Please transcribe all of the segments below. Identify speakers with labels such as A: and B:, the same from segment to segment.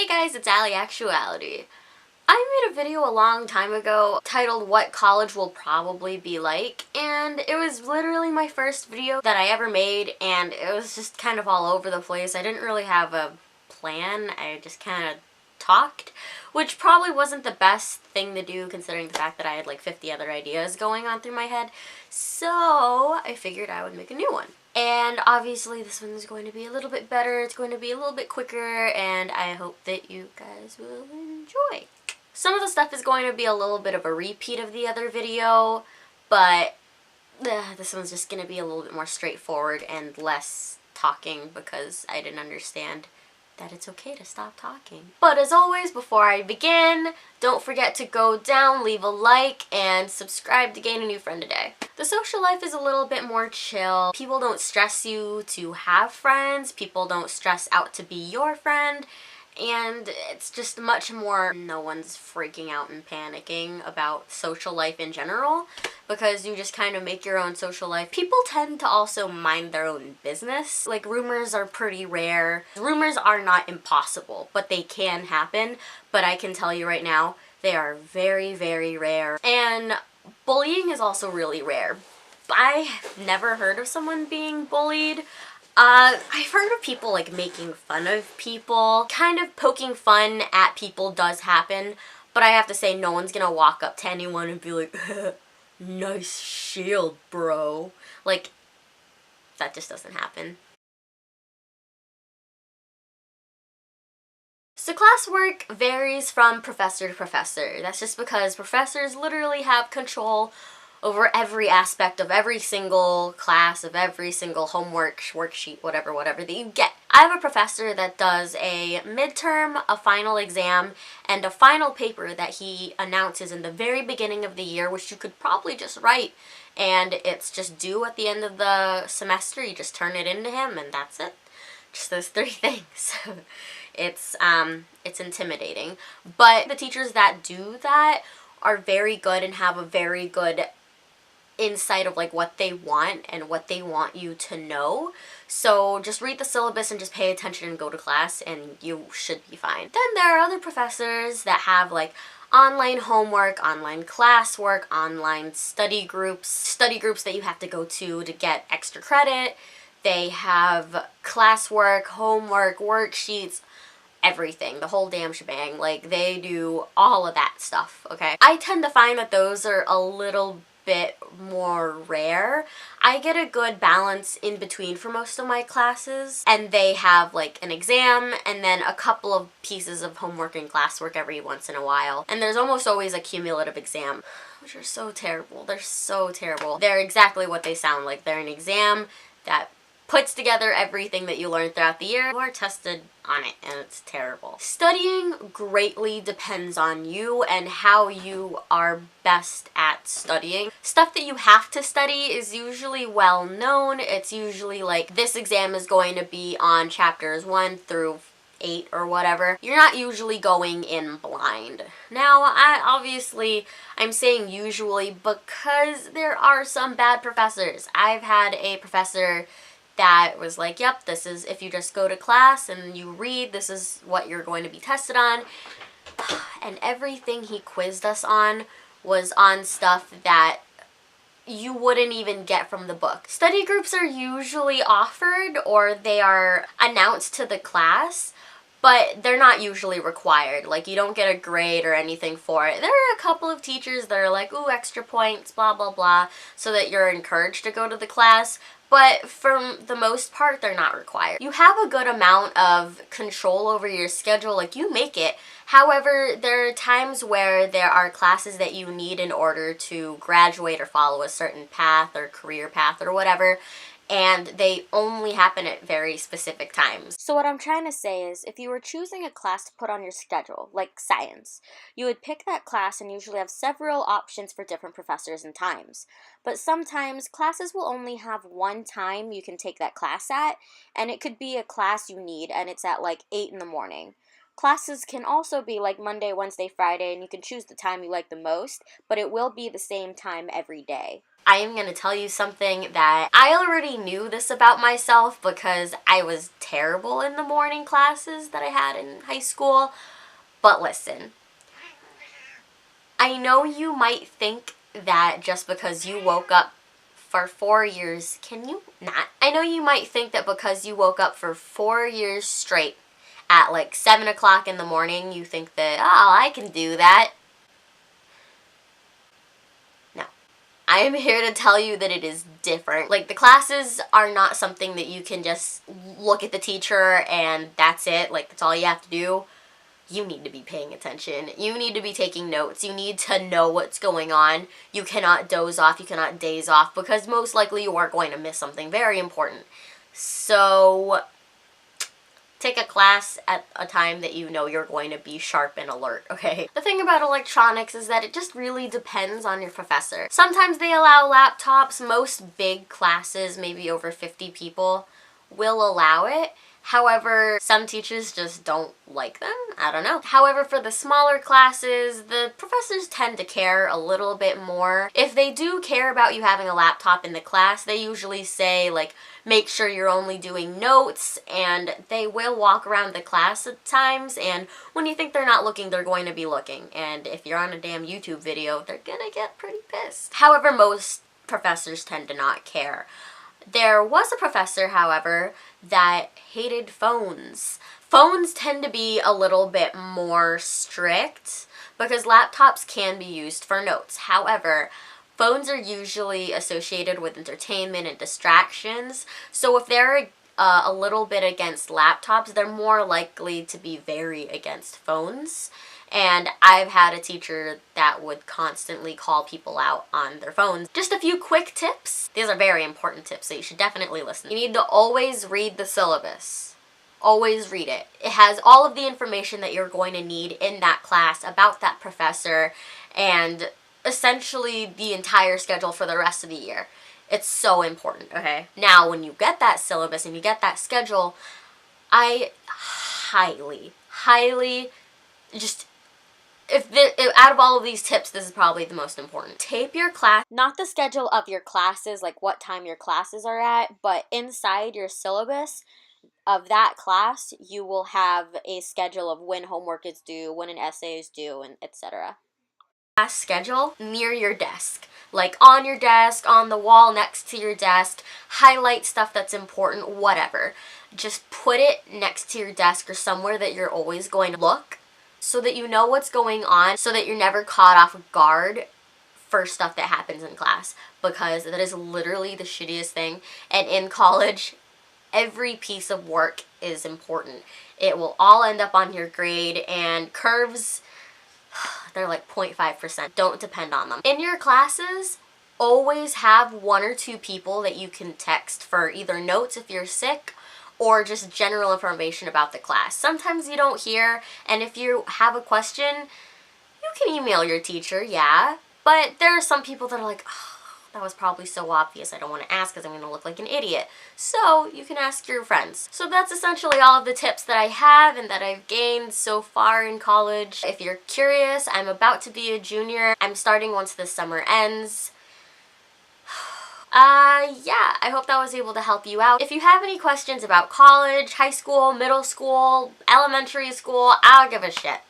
A: Hey guys, it's Allie Actuality. I made a video a long time ago titled What College Will Probably Be Like, and it was literally my first video that I ever made, and it was just kind of all over the place. I didn't really have a plan, I just kind of talked, which probably wasn't the best thing to do considering the fact that I had like 50 other ideas going on through my head, so I figured I would make a new one. And obviously this one is going to be a little bit better, it's going to be a little bit quicker, and I hope that you guys will enjoy. Some of the stuff is going to be a little bit of a repeat of the other video, but this one's just going to be a little bit more straightforward and less talking because I didn't understand that it's okay to stop talking. But as always, before I begin, don't forget to go down, leave a like, and subscribe to gain a new friend today. The social life is a little bit more chill. People don't stress you to have friends. People don't stress out to be your friend. And it's just much more, no one's freaking out and panicking about social life in general because you just kind of make your own social life. People tend to also mind their own business. Like, rumors are pretty rare. Rumors are not impossible, but they can happen. But I can tell you right now, they are very, very rare. And bullying is also really rare. I've never heard of someone being bullied. I've heard of people like making fun of people. Kind of poking fun at people does happen, but I have to say no one's gonna walk up to anyone and be like, nice shield, bro. Like, that just doesn't happen. So classwork varies from professor to professor. That's just because professors literally have control over every aspect of every single class, of every single homework, worksheet, whatever that you get. I have a professor that does a midterm, a final exam, and a final paper that he announces in the very beginning of the year, which you could probably just write, and it's just due at the end of the semester. You just turn it into him, and that's it. Just those 3 things. It's intimidating. But the teachers that do that are very good and have a very good insight of like what they want and what they want you to know. So just read the syllabus and just pay attention and go to class and you should be fine. Then there are other professors that have like online homework, online classwork, online study groups that you have to go to get extra credit. They have classwork, homework, worksheets, everything, the whole damn shebang. Like, they do all of that stuff, okay? I tend to find that those are a little bit more rare. I get a good balance in between for most of my classes, and they have like an exam and then a couple of pieces of homework and classwork every once in a while. And there's almost always a cumulative exam, which are so terrible. They're so terrible. They're exactly what they sound like. They're an exam that puts together everything that you learned throughout the year. You are tested on it, and it's terrible. Studying greatly depends on you and how you are best at studying. Stuff that you have to study is usually well known. It's usually like, this exam is going to be on chapters 1 through 8 or whatever. You're not usually going in blind. Now, I'm saying usually because there are some bad professors. I've had a professor that was like, yep, this is, if you just go to class and you read, this is what you're going to be tested on. And everything he quizzed us on was on stuff that you wouldn't even get from the book. Study groups are usually offered or they are announced to the class, but they're not usually required. Like, you don't get a grade or anything for it. There are a couple of teachers that are like, ooh, extra points, blah, blah, blah, so that you're encouraged to go to the class. But for the most part, they're not required. You have a good amount of control over your schedule, like you make it. However, there are times where there are classes that you need in order to graduate or follow a certain path or career path or whatever, and they only happen at very specific times. So what I'm trying to say is, if you were choosing a class to put on your schedule, like science, you would pick that class and usually have several options for different professors and times. But sometimes classes will only have one time you can take that class at, and it could be a class you need and it's at like 8 in the morning. Classes can also be like Monday, Wednesday, Friday, and you can choose the time you like the most, but it will be the same time every day. I am going to tell you something that I already knew this about myself because I was terrible in the morning classes that I had in high school. But listen, I know you might think that just because you woke up for 4 years, can you not? I know you might think that because you woke up for 4 years straight at like 7 o'clock in the morning, you think that, oh, I can do that. No. I am here to tell you that it is different. Like, the classes are not something that you can just look at the teacher and that's it. Like, that's all you have to do. You need to be paying attention. You need to be taking notes. You need to know what's going on. You cannot doze off. You cannot daze off because most likely you are going to miss something very important. So take a class at a time that you know you're going to be sharp and alert, okay? The thing about electronics is that it just really depends on your professor. Sometimes they allow laptops. Most big classes, maybe over 50 people, will allow it. However, some teachers just don't like them. I don't know. However, for the smaller classes, the professors tend to care a little bit more. If they do care about you having a laptop in the class, they usually say, like, make sure you're only doing notes, and they will walk around the class at times, and when you think they're not looking, they're going to be looking. And if you're on a damn YouTube video, they're gonna get pretty pissed. However, most professors tend to not care. There was a professor, however, that hated phones. Phones tend to be a little bit more strict because laptops can be used for notes. However, phones are usually associated with entertainment and distractions. So if they're a little bit against laptops, they're more likely to be very against phones. And I've had a teacher that would constantly call people out on their phones. Just a few quick tips. These are very important tips, so you should definitely listen. You need to always read the syllabus. Always read it. It has all of the information that you're going to need in that class about that professor and essentially the entire schedule for the rest of the year. It's so important, okay? Now, when you get that syllabus and you get that schedule, I highly just... out of all of these tips, this is probably the most important. Tape your class, not the schedule of your classes, like what time your classes are at, but inside your syllabus of that class, you will have a schedule of when homework is due, when an essay is due, and etc. Class schedule near your desk. Like on your desk, on the wall next to your desk, highlight stuff that's important, whatever. Just put it next to your desk or somewhere that you're always going to look, so that you know what's going on, so that you're never caught off guard for stuff that happens in class, because that is literally the shittiest thing. And in college, every piece of work is important. It will all end up on your grade, and curves, they're like 0.5%. Don't depend on them. In your classes, always have 1 or 2 people that you can text for either notes if you're sick, or just general information about the class. Sometimes you don't hear, and if you have a question, you can email your teacher, yeah. But there are some people that are like, oh, that was probably so obvious, I don't want to ask because I'm going to look like an idiot. So you can ask your friends. So that's essentially all of the tips that I have and that I've gained so far in college. If you're curious, I'm about to be a junior. I'm starting once this summer ends. Yeah, I hope that was able to help you out. If you have any questions about college, high school, middle school, elementary school, I don't give a shit.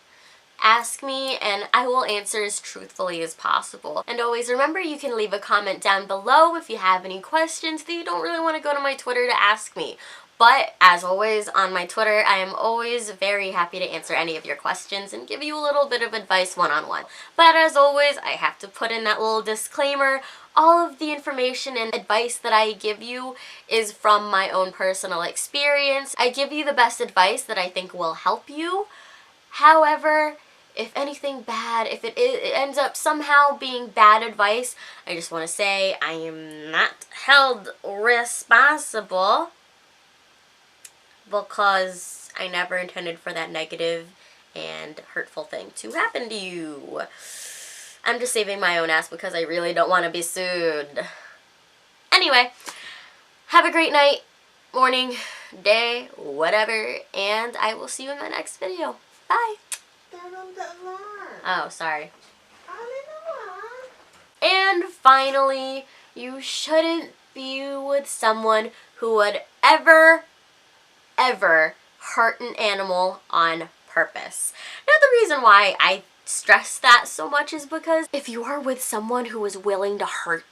A: Ask me and I will answer as truthfully as possible. And always remember, you can leave a comment down below if you have any questions that you don't really want to go to my Twitter to ask me. But as always, on my Twitter, I am always very happy to answer any of your questions and give you a little bit of advice one-on-one. But as always, I have to put in that little disclaimer. All of the information and advice that I give you is from my own personal experience. I give you the best advice that I think will help you. However, if anything bad, if it ends up somehow being bad advice, I just want to say I am not held responsible because I never intended for that negative and hurtful thing to happen to you. I'm just saving my own ass because I really don't want to be sued. Anyway, have a great night, morning, day, whatever, and I will see you in my next video. Bye. Oh, sorry. And finally, You shouldn't be with someone who would ever hurt an animal on purpose. Now, the reason why I stress that so much is because if you are with someone who is willing to hurt